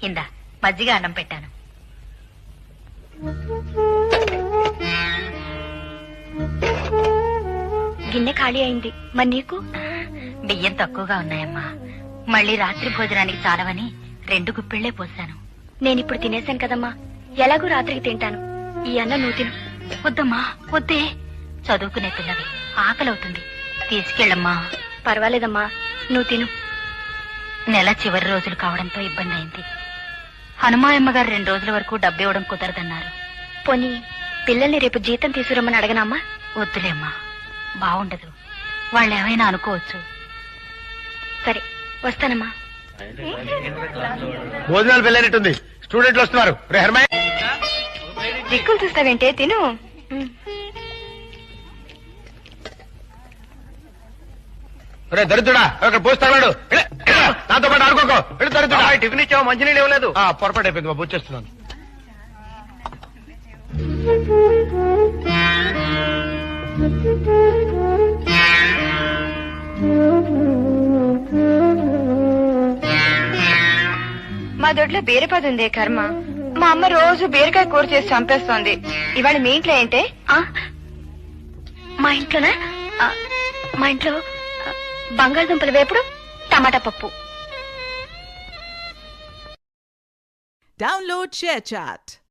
ఇందా మజ్జిగ అన్నం పెట్టాను. గిన్నె ఖాళీ అయింది. మరి నీకు? బియ్యం తక్కువగా ఉన్నాయమ్మా. మళ్ళీ రాత్రి భోజనానికి చాలవని 2 గుప్పిళ్లే పోశాను. నేనిప్పుడు తినేశాను కదమ్మా, ఎలాగూ రాత్రికి తింటాను. ఈ అన్నం నువ్వు తిను. వద్దమ్మా వద్దే, చదువుకునే పిల్లవి, ఆకలవుతుంది. తీసుకెళ్ళమ్మా. పర్వాలేదమ్మా, నువ్వు తిను. నెల చివరి రోజులు కావడంతో ఇబ్బంది అయింది. హనుమాయమ్మ గారు 2 రోజుల వరకు డబ్బు ఇవ్వడం కుదరదన్నారు. పోనీ పిల్లల్ని రేపు జీతం తీసుకురమ్మని అడగనమ్మా? వద్దులేమ్మా, బాగుండదు. వాళ్ళు ఏమైనా అనుకోవచ్చు. సరే, వస్తానమ్మా. భోజనాలు వెళ్ళేటట్టుంది, స్టూడెంట్లు వస్తున్నారు. దిక్కులు చూస్తావేంటే, తిను. దరిద్రుడా, అక్కడ పోస్తాడు. నాతో పాటు ఆడుకోకో. దరిద్రుడా, టిఫిన్ ఇచ్చావు, మంచినీళ్ళు ఇవ్వలేదు. పొరపాటు అయిపోయింది బాబు, వచ్చేస్తున్నాను. మా దొడ్లో బీరపది ఉందే కర్మ. మా అమ్మ రోజు బీరకాయ కూర చేసి చంపేస్తోంది. ఇవాళ మీ ఇంట్లో ఏంటే? మా ఇంట్లోనా? మా ఇంట్లో బంగాళదుంపల వేపుడు, టమాటా పప్పు. Download ShareChat.